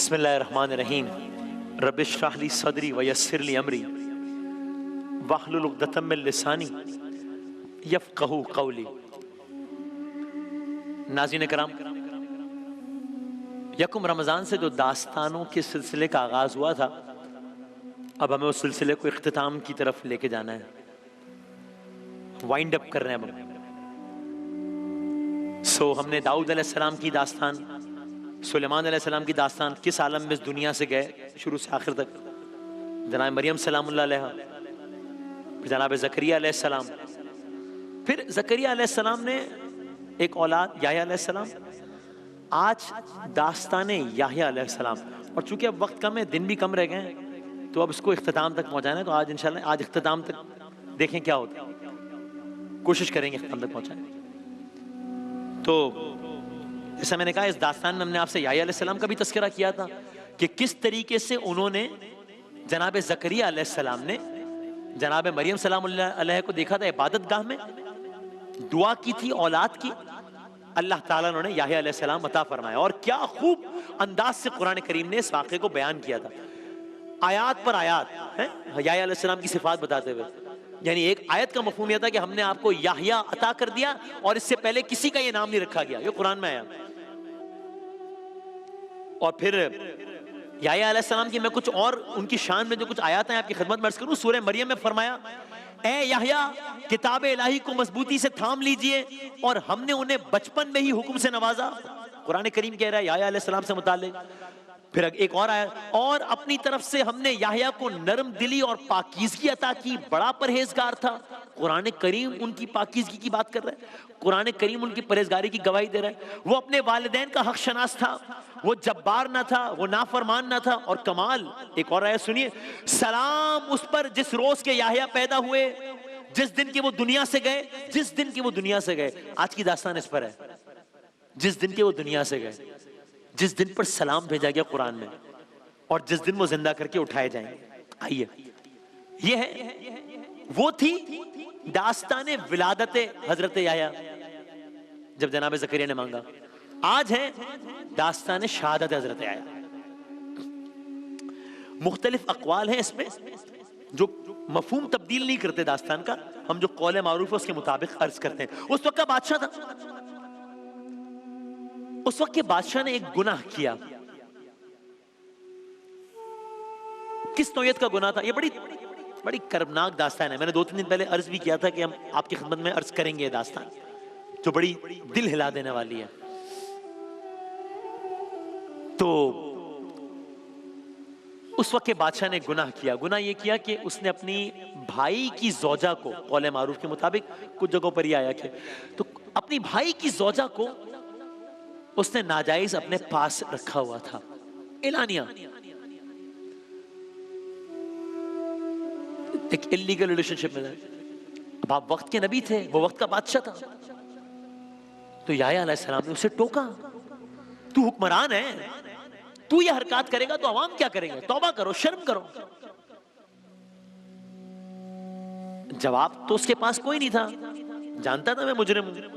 बिस्मिल्लाहिर्रहमानिर्रहीम। रब्बिश्रह ली सदरी वयस्सिर ली अमरी वहलुल उक़दतम मिन लिसानी यफ़क़हू क़ौली। नाज़रीन कराम, यकुम रमज़ान से जो दास्तानों के सिलसिले का आगाज़ हुआ था, अब हमें उस सिलसिले को इख्तिताम की तरफ लेके जाना है। वाइंड अप कर रहे हैं हम। हमने दाऊद अलैहिस्सलाम की दास्तान, सुलेमान अलैहिस्सलाम की दास्तान, किस आलम में इस दुनिया से गए शुरू से आखिर तक, जनाब मरियम सलामुल्लाह अलैहा, फिर जनाब ज़करिया अलैहिस्सलाम, फिर ज़करिया अलैहिस्सलाम ने एक औलाद याह्या अलैहिस्सलाम, आज दास्तान याह्या अलैहिस्सलाम। और चूंकि अब वक्त कम है, दिन भी कम रह गए हैं, तो अब इसको इख्तिताम तक पहुंचाना है। तो आज इंशाल्लाह आज इख्तिताम तक देखें क्या होता है, कोशिश करेंगे इख्तिताम तक पहुंचाने। तो जैसा मैंने कहा, इस दास्तान में हमने आपसे याह्या अलैहिस्सलाम का भी तज़किरा किया था कि किस तरीके से उन्होंने, जनाब ज़करिया अलैहिस्सलाम ने जनाब मरियम सलामुल्लाह अलैहा को देखा था इबादत गाह में, दुआ की थी औलाद की, अल्लाह ताला ने याह्या अलैहिस्सलाम अता फरमाया। और क्या खूब अंदाज से कुरान करीम ने इस वाक़े को बयान किया था, आयात पर आयात है याह्या अलैहिस्सलाम की सिफात बताते हुए। यानी एक आयत का मफ़हूम यह था कि हमने आपको याह्या अता कर दिया और इससे पहले किसी का यह नाम नहीं रखा गया, ये कुरान में आया। और फिर याह्या अलैहिस्सलाम की मैं कुछ और उनकी शान में जो कुछ आयत हैं आपकी खिदमत में अर्ज करूं। सूरह मरियम में फरमाया, ए याह्या, किताब इलाही को मजबूती से थाम लीजिए और हमने उन्हें बचपन में ही हुक्म से नवाजा। कुरान करीम कह रहा है याह्या अलैहिस्सलाम से मुताल्लिक। फिर एक और आया, और अपनी तरफ से हमने याह्या को नरम दिली और पाकीज़गी अता की, बड़ा परहेजगार था। कुरान करीम उनकी पाकीज़गी की बात कर रहा है, कुरान करीम उनकी परहेजगारी की गवाही दे रहा है। वो अपने वालिदैन का हक शनास था, वो जब्बार ना था, वो नाफरमान ना था। और कमाल एक और आयत सुनिए, सलाम उस पर जिस रोज के याह्या पैदा हुए, जिस दिन के वो दुनिया से गए, जिस दिन के वो दुनिया से गए। आज की दास्तान इस पर है, जिस दिन के वो दुनिया से गए, जिस दिन पर सलाम भेजा गया कुरान में, और जिस दिन वो जिंदा करके उठाए जाएंगे। आइए, ये है वो थी दास्तान विलादत हजरत याह्या, जब जनाब ज़करिया ने मांगा। आज है दास्तान शहादत हजरत याह्या। मुख्तलिफ अक़वाल हैं इसमें, जो मफहूम तब्दील नहीं करते दास्तान का, हम जो कौल मारूफ है उसके मुताबिक अर्ज करते हैं। उस वक्त का बादशाह था, उस वक्त के बादशाह ने एक गुनाह किया। किस नौयत का गुनाह था? ये बड़ी बड़ी कर्मनाक दास्तान है। मैंने 2-3 दिन पहले अर्ज भी किया था कि हम आपकी खिदमत में अर्ज करेंगे ये दास्तान, जो बड़ी दिल हिला देने वाली है। तो उस वक्त के बादशाह ने गुनाह किया। गुनाह ये किया कि उसने अपनी भाई की ज़ौजा को, कौल मारूफ के मुताबिक कुछ जगहों पर ही आया कि, तो अपनी भाई की ज़ौजा को उसने नाजायज अपने पास रखा हुआ था, एलानिया, एक इल्लीगल रिलेशनशिप में। अब आप वक्त के नबी थे, वो वक्त का बादशाह था। तो याह्या अलैहिस्सलाम ने उसे टोका, तू हुक्मरान है, तू ये हरकत करेगा तो अवाम क्या करेंगे? तौबा करो, शर्म करो। जवाब तो उसके पास कोई नहीं था, जानता था मैं मुजरिम हूं।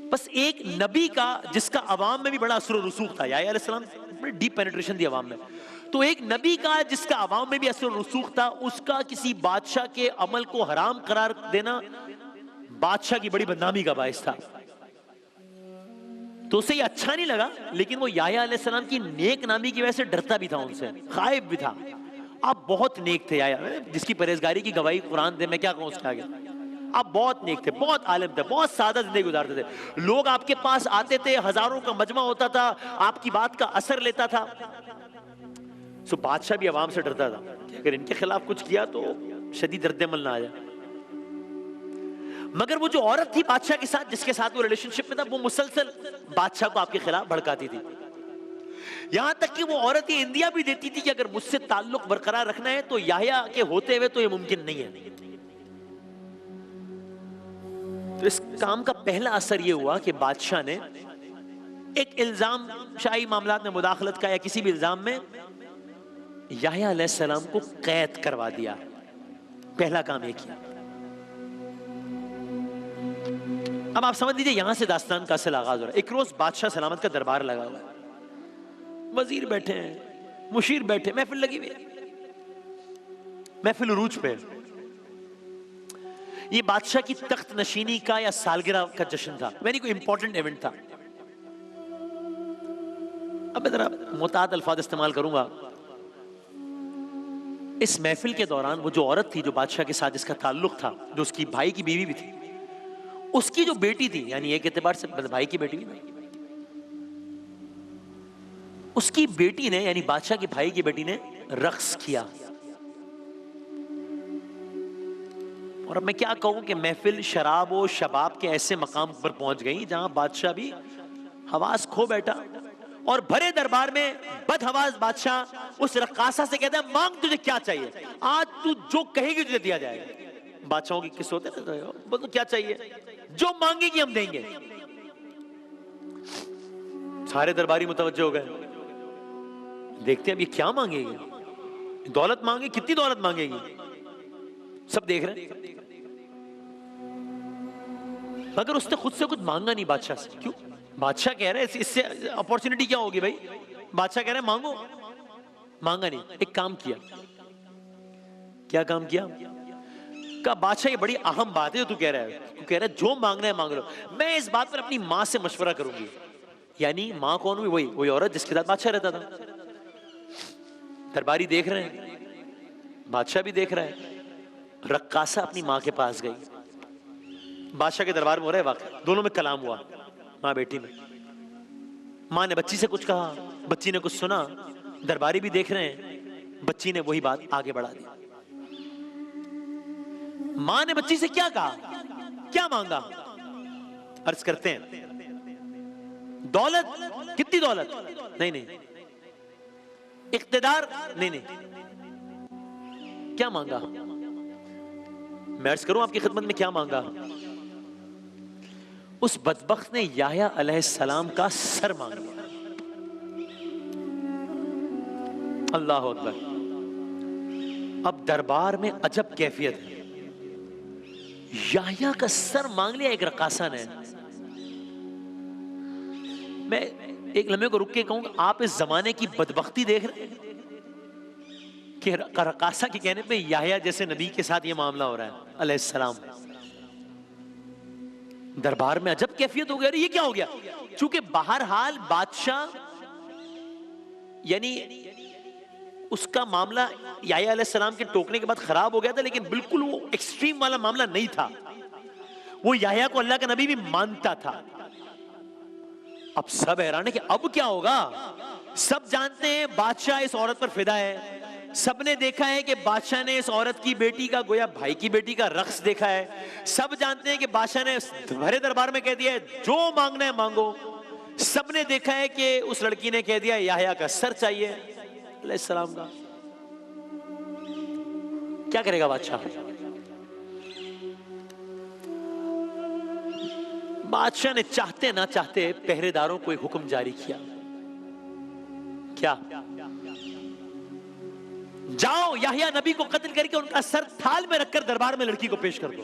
बस एक नबी का, जिसका अवाम में भी बड़ा असर रसूख था, याह्या अलैहिस्सलाम बड़ी डीप पेनिट्रेशन थी अवाम में, तो एक नबी का जिसका अवाम में भी असर रसूख था, उसका किसी बादशाह के अमल को हराम करार देना बादशाह की बड़ी बदनामी का बाइस था। तो उसे ये अच्छा नहीं लगा, लेकिन वो याह्या अलैहिस्सलाम की नेक नामी की वजह से डरता भी था उनसे, खाइफ भी था। आप बहुत नेक थे याह्या, जिसकी परहेजगारी की गवाही कुरान दे, मैं क्या कहूं उसके आगे। आप बहुत नेक थे, बहुत आलिम थे, बहुत सादा जिंदगी गुजारते थे। लोग आपके पास आते थे, हजारों का मजमा होता था, आपकी बात का असर लेता था। सो बादशाह भी अवाम से डरता था कि अगर इनके खिलाफ कुछ किया तो शदीद रद्द-ए-अमल ना आ जाए। मगर वो जो औरत थी बादशाह के साथ, जिसके साथ वो रिलेशनशिप में था, वो मुसलसल बादशाह को आपके खिलाफ भड़काती थी। यहां तक कि वो औरत ये इंदिया भी देती थी कि अगर मुझसे ताल्लुक बरकरार रखना है तो याह्या के होते हुए तो ये मुमकिन नहीं है। तो इस काम का पहला असर यह हुआ कि बादशाह ने एक इल्जाम, शाही मामलात में मुदाखलत का या किसी भी इल्जाम में याह्या अलैहिस्सलाम को कैद करवा दिया। पहला काम यह किया। अब आप समझ लीजिए, यहां से दास्तान का असल आगाज हो रहा है। एक रोज बादशाह सलामत का दरबार लगा हुआ है, वजीर बैठे हैं, मुशीर बैठे, महफिल लगी हुई है, महफिल उरूज पे। ये बादशाह की तख्त नशीनी का या सालगिरह का जश्न था, यानी कोई इंपॉर्टेंट इवेंट था। अब मैं जरा मुताद अल्फाज इस्तेमाल करूंगा। इस महफिल के दौरान वो जो औरत थी जो बादशाह के साथ जिसका ताल्लुक था, जो उसकी भाई की बीवी भी थी, उसकी जो बेटी थी, यानी एक एतबार से भाई की बेटी भी नहीं, उसकी बेटी ने, यानी बादशाह के भाई की बेटी ने रक्स किया। और अब मैं क्या कहूं कि महफिल शराब और शबाब के ऐसे मकाम पर पहुंच गई जहां बादशाह भी हवास खो बैठा, और भरे दरबार में बदहवास बादशाह उस रक्कासा से कहता है, मांग तुझे क्या चाहिए, आज तू जो कहेगी तुझे दिया जाएगा। बादशाहों की किस होते ना, बोलो क्या चाहिए, जो मांगेगी हम देंगे। सारे दरबारी मुतवज्जे हो गए, देखते हैं अब ये क्या मांगेगी, दौलत मांगे, कितनी दौलत मांगेगी, सब देख रहे हैं। मगर उसने खुद से कुछ मांगा नहीं बादशाह से। क्यों? बादशाह कह रहे हैं इससे अपॉर्चुनिटी क्या होगी भाई, बादशाह कह रहे हैं मांगो, मांगा नहीं। एक काम किया। क्या काम किया? कहा बादशाह ये बड़ी अहम बात है जो तू कह रहा है, तू कह रहा है जो मांगना है मांग लो, मैं इस बात पर अपनी माँ से मशवरा करूंगी। यानी माँ कौन हुई? वही औरत जिसके साथ बादशाह रहता था। दरबारी देख रहे हैं, बादशाह भी देख रहा है। रक्कासा अपनी माँ के पास गई, बादशाह के दरबार में हो रहा है वाकई, दोनों में कलाम हुआ, माँ बेटी में। माँ ने बच्ची से कुछ कहा, बच्ची ने कुछ सुना, दरबारी भी देख रहे हैं, बच्ची ने वही बात आगे बढ़ा दी। माँ ने बच्ची से क्या कहा, क्या मांगा? अर्ज करते हैं दौलत। कितनी दौलत? नहीं नहीं। इख्तिदार? नहीं नहीं। क्या मांगा? मैं अर्ज करूं आपकी खिदमत में क्या मांगा? उस बदबख्त ने याह्या अलैहिस्सलाम का सर मांगा। अल्लाह अकबर। अब दरबार में अजब कैफियत है, याह्या का सर मांग लिया एक रक्कासा ने। मैं एक लम्हे को रुक के कहूंगा, आप इस जमाने की बदबख्ती देख रहे हैं कि रक्कासा के कहने पे याह्या जैसे नबी के साथ ये मामला हो रहा है अलैहिस्सलाम। दरबार में अजब कैफियत हो गया, अरे ये क्या हो गया? चूंकि बहरहाल बादशाह, यानी उसका मामला याह्या अलैहिस्सलाम के टोकने के बाद खराब हो गया था, लेकिन बिल्कुल वो एक्सट्रीम वाला मामला नहीं था। वो याह्या को अल्लाह का नबी भी मानता था। अब सब हैरान है कि अब क्या होगा। सब जानते हैं बादशाह इस औरत पर फिदा है, सबने देखा है कि बादशाह ने इस औरत की बेटी का, गोया भाई की बेटी का रक्स देखा है। सब जानते हैं कि बादशाह ने भरे दरबार में कह दिया है जो मांगना है मांगो। सबने देखा है कि उस लड़की ने कह दिया याह्या का सर चाहिए अलैहिस्सलाम का। क्या करेगा बादशाह? बादशाह ने चाहते ना चाहते पहरेदारों को एक हुक्म जारी किया। क्या? जाओ याह्या नबी को कत्ल करके उनका सर थाल में रखकर दरबार में लड़की को पेश कर दो।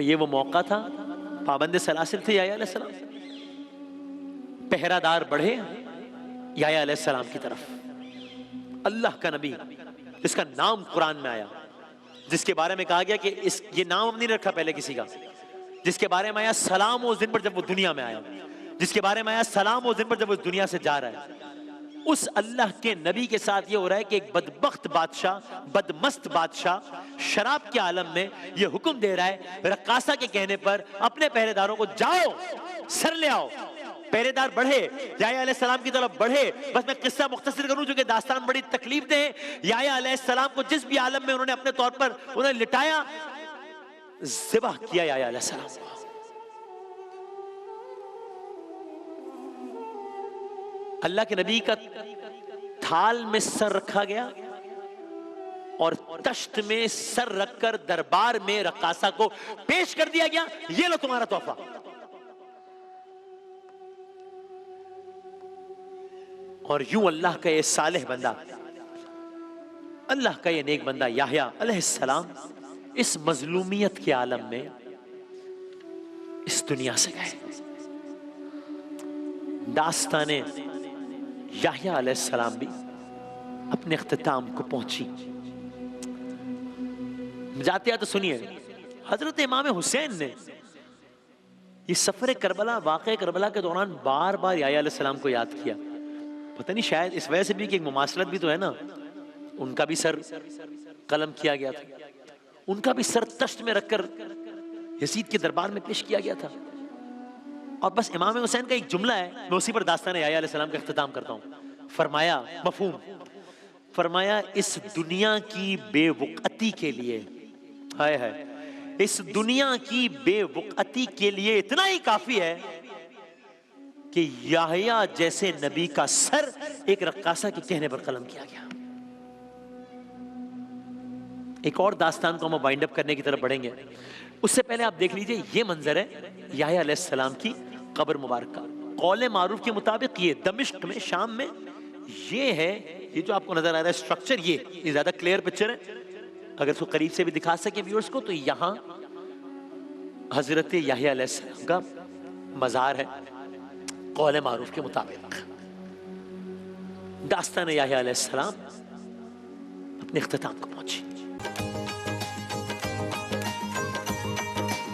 ये वो मौका था, पाबंद सलासिल थे याह्या अलैहिस्सलाम, पहरादार बढ़े याह्या अलैहिस्सलाम की तरफ। अल्लाह का नबी जिसका नाम कुरान में आया, जिसके बारे में कहा गया कि ये नाम हम नहीं रखा पहले किसी का, जिसके बारे में आया सलाम उस दिन पर जब वो दुनिया में आया, जिसके बारे में आया सलाम उस दिन पर जब वो दुनिया से जा रहा है, उस अल्लाह के नबी के साथ ये हो रहा है कि एक बदबख्त बादशाह, बदमस्त बादशाह शराब के आलम में ये हुक्म दे रहा है रक्कासा के कहने पर अपने पहरेदारों को, जाओ सर ले आओ। पहरेदार बढ़े, याह्या अलैहिस्सलाम की तरफ बढ़े। बस मैं किस्सा मुख्तसर करूं क्योंकि दास्तान बड़ी तकलीफ दे। याह्या अलैहिस्सलाम को जिस भी आलम में उन्होंने अपने तौर पर उन्हें लिटाया, ज़िबह किया याह्या अलैहिस्सलाम को। अल्लाह के नबी का थाल में सर रखा गया और तश्त में सर रखकर दरबार में रक्कासा को पेश कर दिया गया, ये लो तुम्हारा तोहफा। और यूं अल्लाह का ये सालेह बंदा, अल्लाह का ये नेक बंदा याह्या अलैहिस्सलाम इस मजलूमियत के आलम में इस दुनिया से गए। दास्ताने याह्या अलैहिस्सलाम भी अपने इख्तिताम को पहुंची। जाते हैं तो सुनिए, हजरत इमाम हुसैन ने ये सफर करबला, वाक़े करबला के दौरान बार बार याह्या अलैहिस्सलाम को याद किया। पता नहीं शायद इस वजह से भी कि एक मुमासलत भी तो है ना, उनका भी सर कलम किया गया था, उनका भी सर तश्त में रखकर यजीद के दरबार में पेश किया गया था। और बस इमाम हुसैन का एक जुमला है, मैं उसी पर दास्तान याह्या अलैहिस्सलाम का इख्तिताम करता हूं। फरमाया, मफहूम, फरमाया इस दुनिया की बेवकती के लिए, हाय हाय, इस दुनिया की बेवकती के लिए इतना ही काफी है कि याह्या जैसे नबी का सर एक रक्कासा के कहने पर कलम किया गया। एक और दास्तान को हम वाइंड अप करने की तरफ बढ़ेंगे, उससे पहले आप देख लीजिए ये मंजर है याह्या अलैहिस्सलाम की कब्र मुबारक का। कौले मारूफ के मुताबिक ये दमिश्क में, शाम में, ये है, ये जो आपको नजर आ रहा है स्ट्रक्चर, ये ज्यादा क्लियर पिक्चर है, अगर इसको करीब से भी दिखा सके व्यूअर्स को, तो यहां हजरत याह्या अलैहिस्सलाम का मजार है कौले मारूफ के मुताबिक। दास्तान याह्या अलैहिस्सलाम अपने इख्तिताम को पहुंची।